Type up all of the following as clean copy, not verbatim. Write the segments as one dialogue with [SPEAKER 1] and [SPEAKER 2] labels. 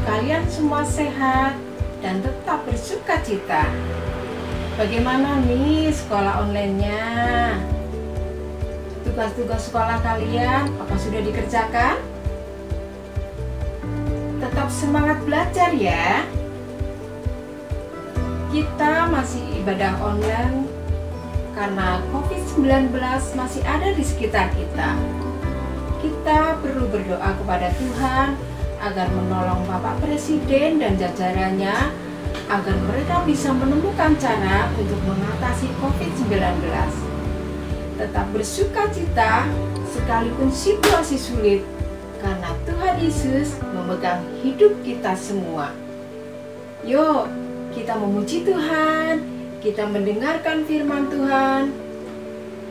[SPEAKER 1] kalian semua sehat dan tetap bersuka cita. Bagaimana nih sekolah online-nya? Tugas-tugas sekolah kalian apa sudah dikerjakan? Tetap semangat belajar ya. Kita masih ibadah online karena COVID-19 masih ada di sekitar kita. Kita perlu berdoa kepada Tuhan agar menolong Bapak Presiden dan jajarannya agar mereka bisa menemukan cara untuk mengatasi COVID-19. Tetap bersuka cita sekalipun situasi sulit karena Tuhan Yesus memegang hidup kita semua. Yuk, kita memuji Tuhan, kita mendengarkan firman Tuhan.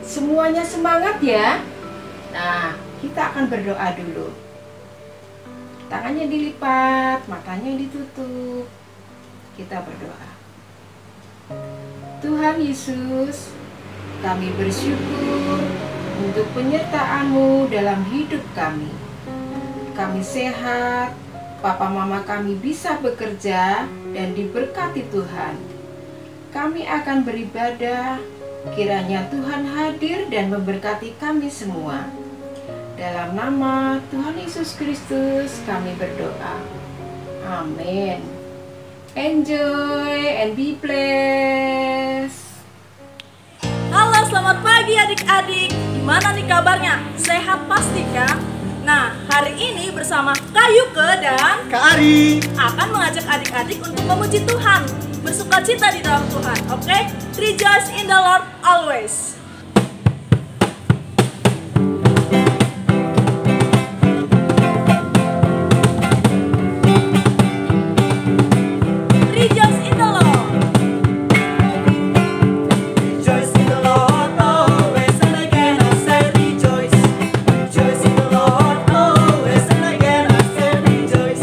[SPEAKER 1] Semuanya semangat ya. Nah, kita akan berdoa dulu. Tangannya dilipat, matanya ditutup. Kita berdoa. Tuhan Yesus, kami bersyukur untuk penyertaan-Mu dalam hidup kami. Kami sehat, papa mama kami bisa bekerja dan diberkati Tuhan. Kami akan beribadah, kiranya Tuhan hadir dan memberkati kami semua. Dalam nama Tuhan Yesus Kristus kami berdoa. Amin. Enjoy and be blessed.
[SPEAKER 2] Halo, selamat pagi adik-adik. Gimana nih kabarnya? Sehat pasti kan? Nah, hari ini bersama Kak Yuke dan
[SPEAKER 3] Kak Ari
[SPEAKER 2] akan mengajak adik-adik untuk memuji Tuhan, bersuka cita di dalam Tuhan. Oke? Rejoice in the Lord always. Rejoice in the Lord.
[SPEAKER 3] Rejoice in the Lord always, and again I say rejoice. Rejoice in the Lord always, and again I say rejoice.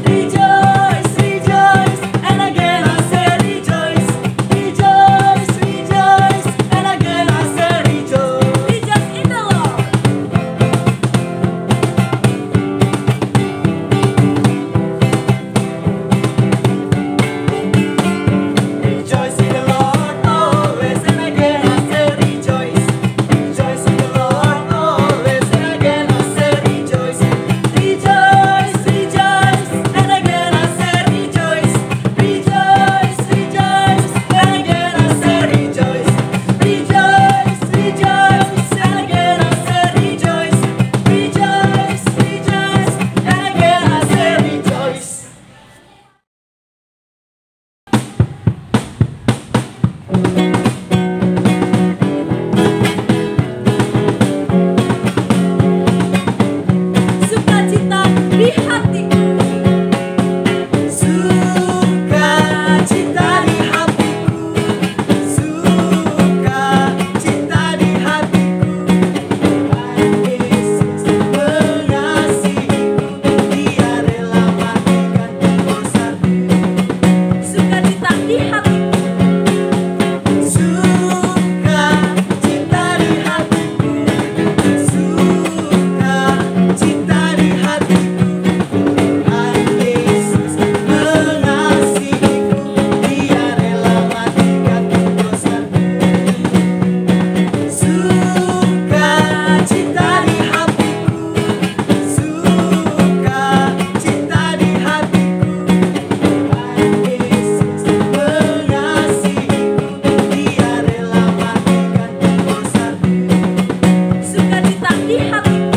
[SPEAKER 3] Rejoice, rejoice, and again I say rejoice. Rejoice, rejoice, and again I say rejoice.
[SPEAKER 2] Rejoice in the Lord.
[SPEAKER 3] Rejoice in the Lord always, and again I say rejoice. Rejoice in the Lord always, and again I say rejoice. Rejoice, rejoice, and again I say rejoice. Rejoice, rejoice, and again I say rejoice. Rejoice, rejoice, and again I say rejoice. Rejoice, rejoice, and again I say rejoice.
[SPEAKER 2] Sukacita di hatiku.
[SPEAKER 3] Sukacita di hatiku, sukacita di hatiku. Tuhan Yesus mengasihiku, Dia rela matikan dosaku.
[SPEAKER 2] Sukacita di hatiku.
[SPEAKER 3] Sukacita di hatiku, sukacita di hatiku. Tuhan Yesus mengasihiku, Dia rela matikan dosaku. Sukacita di hatiku, sukacita di hatiku. Tuhan Yesus mengasihiku, Dia rela matikan dosaku.
[SPEAKER 2] Sukacita di hatiku.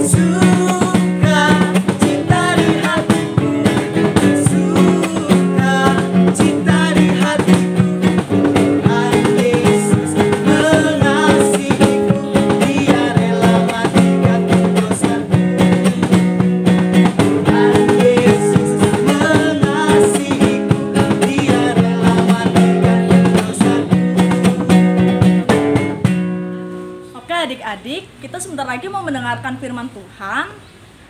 [SPEAKER 3] Sukacita di hatiku, sukacita di hatiku. Tuhan Yesus mengasihiku, Dia rela matikan dosaku. Tuhan Yesus mengasihiku, Dia rela matikan dosaku.
[SPEAKER 2] Oke adik-adik, kita sebentar lagi mau mendengarkan firman Tuhan.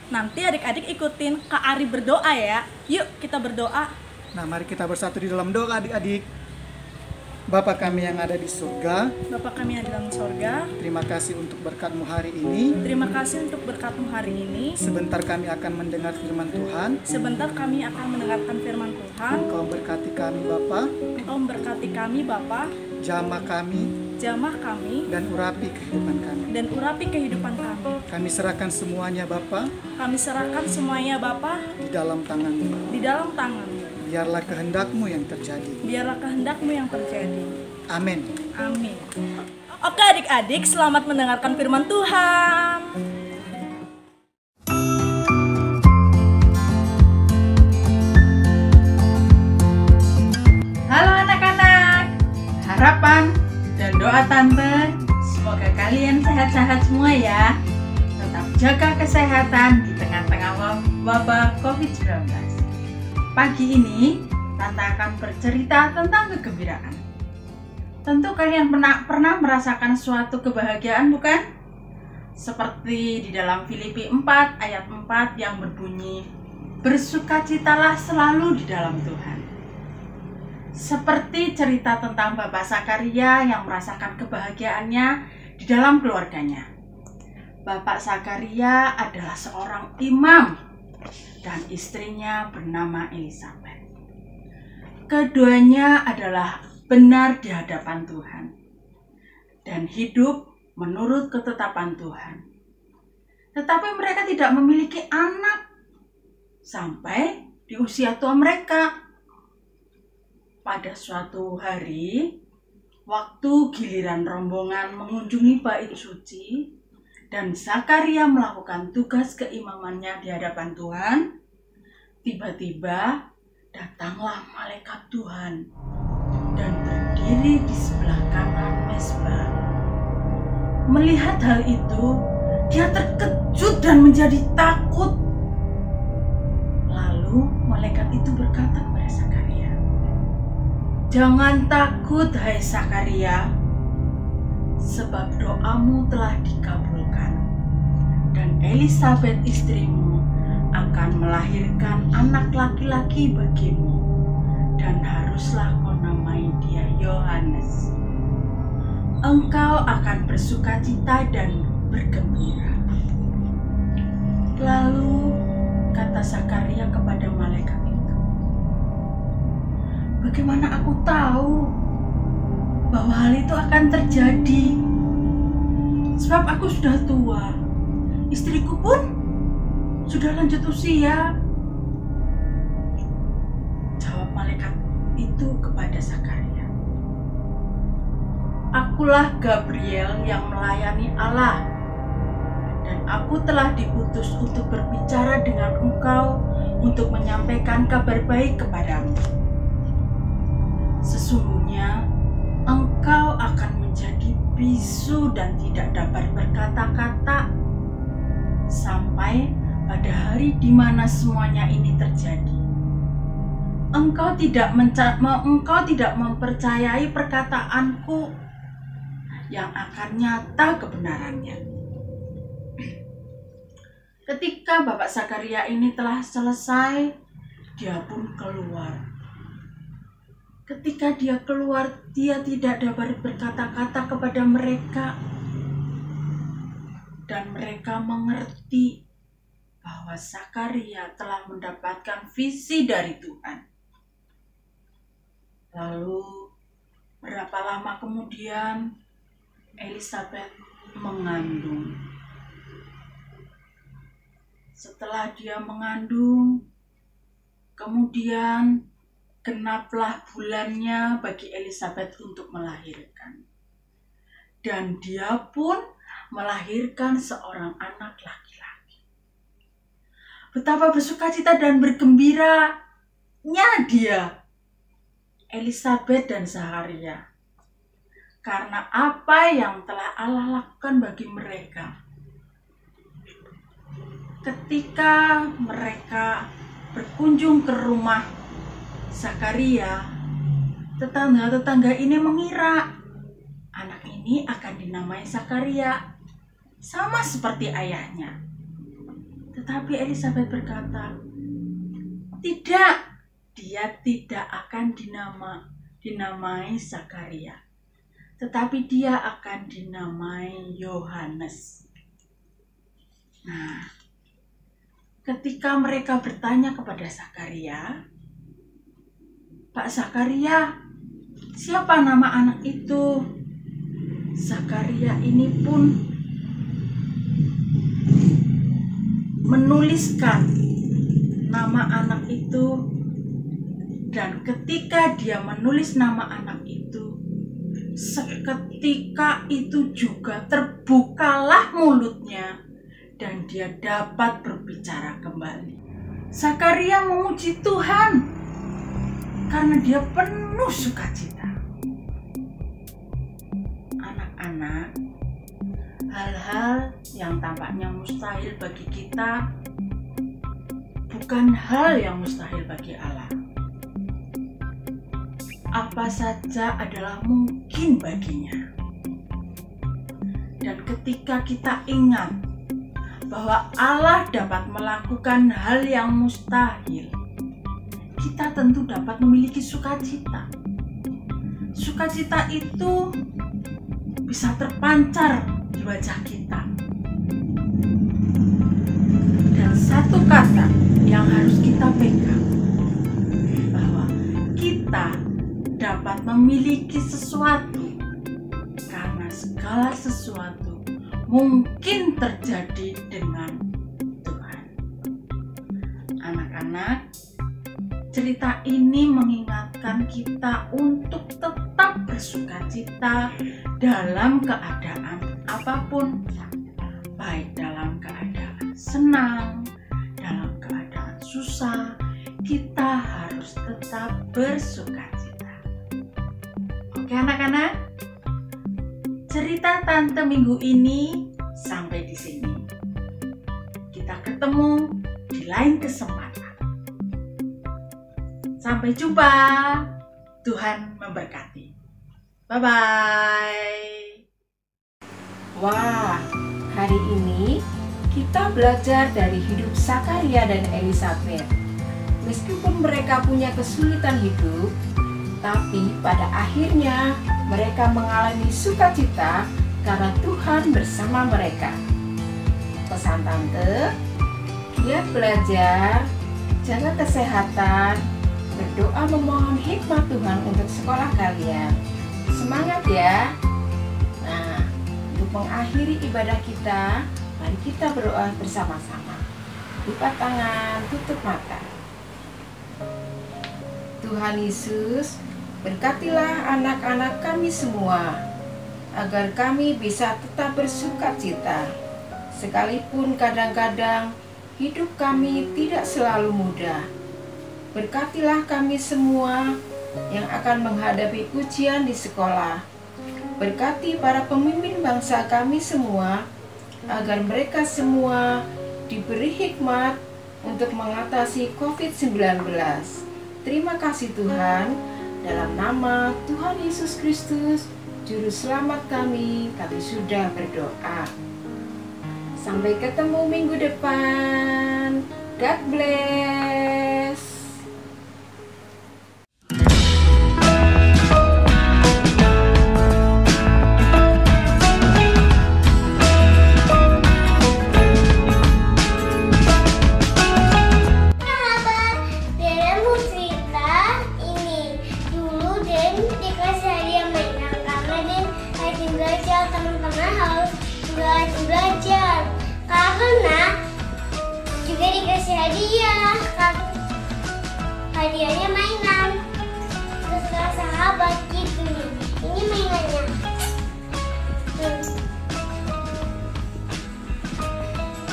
[SPEAKER 2] Nanti adik-adik ikutin Kak Ari berdoa ya. Yuk kita berdoa.
[SPEAKER 4] Nah, mari kita bersatu di dalam doa adik-adik. Bapa kami yang ada di surga,
[SPEAKER 2] Bapa kami yang di dalam sorga,
[SPEAKER 4] terima kasih untuk berkat-Mu hari ini.
[SPEAKER 2] terima kasih untuk berkat-Mu hari ini.
[SPEAKER 4] Sebentar kami akan mendengar firman Tuhan.
[SPEAKER 2] Sebentar kami akan mendengarkan firman Tuhan.
[SPEAKER 4] Engkau berkati kami Bapa,
[SPEAKER 2] Engkau memberkati kami Bapa,
[SPEAKER 4] jamah kami,
[SPEAKER 2] jamah kami,
[SPEAKER 4] dan urapi kehidupan kami.
[SPEAKER 2] dan urapi kehidupan kami.
[SPEAKER 4] Kami serahkan semuanya Bapa
[SPEAKER 2] Kami serahkan semuanya Bapa
[SPEAKER 4] di dalam tangan-Mu.
[SPEAKER 2] di dalam tangan-Mu.
[SPEAKER 4] Biarlah kehendak-Mu yang terjadi.
[SPEAKER 2] Biarlah kehendak-Mu yang terjadi.
[SPEAKER 4] Amin.
[SPEAKER 2] Amin. Oke adik-adik, selamat mendengarkan firman Tuhan.
[SPEAKER 1] Halo anak-anak, harapan dan doa tante, semoga kalian sehat-sehat semua ya. Tetap jaga kesehatan di tengah-tengah wabah COVID-19. Pagi ini, tante akan bercerita tentang kegembiraan. Tentu kalian pernah merasakan suatu kebahagiaan, bukan? Seperti di dalam Filipi 4 ayat 4 yang berbunyi, bersukacitalah selalu di dalam Tuhan. Seperti cerita tentang Bapak Zakaria yang merasakan kebahagiaannya di dalam keluarganya. Bapak Zakaria adalah seorang imam dan istrinya bernama Elizabeth. Keduanya adalah benar di hadapan Tuhan dan hidup menurut ketetapan Tuhan. Tetapi mereka tidak memiliki anak sampai di usia tua mereka. Pada suatu hari, waktu giliran rombongan mengunjungi bait suci dan Zakaria melakukan tugas keimamannya di hadapan Tuhan, tiba-tiba datanglah malaikat Tuhan dan berdiri di sebelah kanan mezbah. Melihat hal itu, dia terkejut dan menjadi takut. Lalu malaikat itu berkata kepada Zakaria, "Jangan takut, hai Zakaria, sebab doamu telah dikabulkan, dan Elizabeth istrimu akan melahirkan anak laki-laki bagimu, dan haruslah kau namai dia Yohanes. Engkau akan bersukacita dan bergembira." Lalu kata Zakaria kepada malaikat itu, "Bagaimana aku tahu bahwa hal itu akan terjadi? Sebab aku sudah tua, istriku pun sudah lanjut usia." Jawab malaikat itu kepada Zakaria, "Akulah Gabriel yang melayani Allah, dan aku telah diutus untuk berbicara dengan engkau untuk menyampaikan kabar baik kepadamu. Sesungguhnya engkau akan menjadi bisu dan tidak dapat berkata-kata sampai pada hari di mana semuanya ini terjadi. Engkau tidak mempercayai perkataanku yang akan nyata kebenarannya." Ketika Bapak Zakaria ini telah selesai, dia pun keluar. Ketika dia keluar, dia tidak dapat berkata-kata kepada mereka, dan mereka mengerti bahwa Zakaria telah mendapatkan visi dari Tuhan. Lalu berapa lama kemudian Elizabeth mengandung. Setelah dia mengandung, kemudian genaplah bulannya bagi Elizabeth untuk melahirkan. Dan dia pun melahirkan seorang anak laki-laki. Betapa bersukacita dan bergembiranya dia, Elizabeth dan Zakaria, karena apa yang telah Allah lakukan bagi mereka. Ketika mereka berkunjung ke rumah Zakaria, tetangga-tetangga ini mengira anak ini akan dinamai Zakaria, sama seperti ayahnya. Tetapi Elizabeth berkata, "Tidak, dia tidak akan dinamai Zakaria, tetapi dia akan dinamai Yohanes. Nah, ketika mereka bertanya kepada Zakaria, "Pak Zakaria, siapa nama anak itu?" Zakaria ini pun menuliskan nama anak itu, dan ketika dia menulis nama anak itu, seketika itu juga terbukalah mulutnya dan dia dapat berbicara kembali. Zakaria memuji Tuhan karena dia penuh sukacita. Anak-anak, hal-hal yang tampaknya mustahil bagi kita bukan hal yang mustahil bagi Allah. Apa saja adalah mungkin baginya. Dan ketika kita ingat bahwa Allah dapat melakukan hal yang mustahil, kita tentu dapat memiliki sukacita. Sukacita itu bisa terpancar di wajah kita. Dan satu kata yang harus kita pegang, bahwa kita dapat memiliki sesuatu karena segala sesuatu mungkin terjadi dengan Tuhan. Anak-anak, cerita ini mengingatkan kita untuk tetap bersukacita dalam keadaan apapun, baik dalam keadaan senang, dalam keadaan susah, kita harus tetap bersukacita. Oke anak-anak, cerita Tante minggu ini sampai di sini. Kita ketemu di lain kesempatan. Sampai jumpa. Tuhan memberkati. Bye-bye.
[SPEAKER 5] Wah, hari ini kita belajar dari hidup Zakaria dan Elisabet. Meskipun mereka punya kesulitan hidup, tapi pada akhirnya mereka mengalami sukacita karena Tuhan bersama mereka. Pesan Tante, giat belajar, jaga kesehatan, berdoa memohon hikmat Tuhan untuk sekolah kalian. Semangat ya. Nah, untuk mengakhiri ibadah kita, mari kita berdoa bersama-sama. Lipat tangan, tutup mata. Tuhan Yesus, berkatilah anak-anak kami semua, agar kami bisa tetap bersukacita. Sekalipun kadang-kadang hidup kami tidak selalu mudah. Berkatilah kami semua yang akan menghadapi ujian di sekolah. Berkati para pemimpin bangsa kami semua, agar mereka semua diberi hikmat untuk mengatasi COVID-19. Terima kasih Tuhan, dalam nama Tuhan Yesus Kristus, Juru Selamat kami sudah berdoa. Sampai ketemu minggu depan. God bless.
[SPEAKER 6] Teman-teman harus belajar karena juga dikasih hadiah. Hadiahnya mainan, terus sahabat gitu nih. Ini mainannya.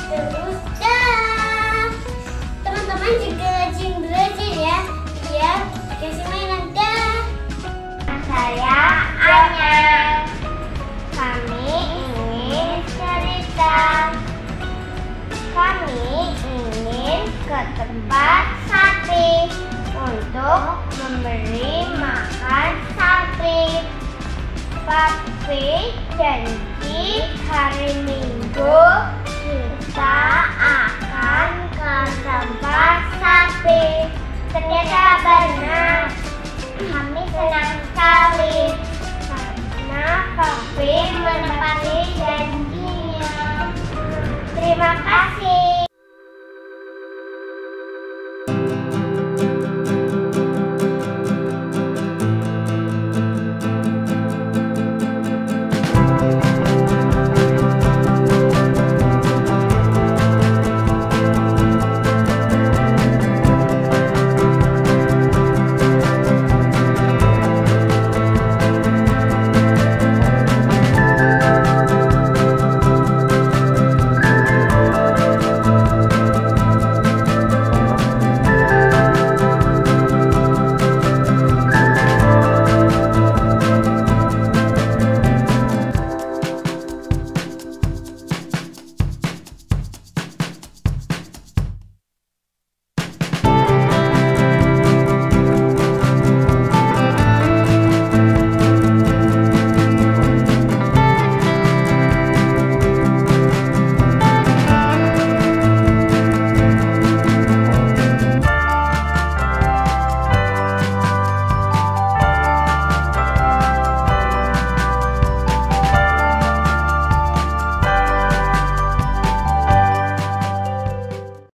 [SPEAKER 6] Terus dah, teman-teman juga rajin belajar ya. Ya, dikasih mainan dah. Saya Anya. Kami ingin cerita. Kami ingin ke tempat sapi untuk memberi makan sapi. Papi janji hari Minggu kita akan ke tempat sapi. Ternyata benar. Kami senang menepati janjinya. Terima kasih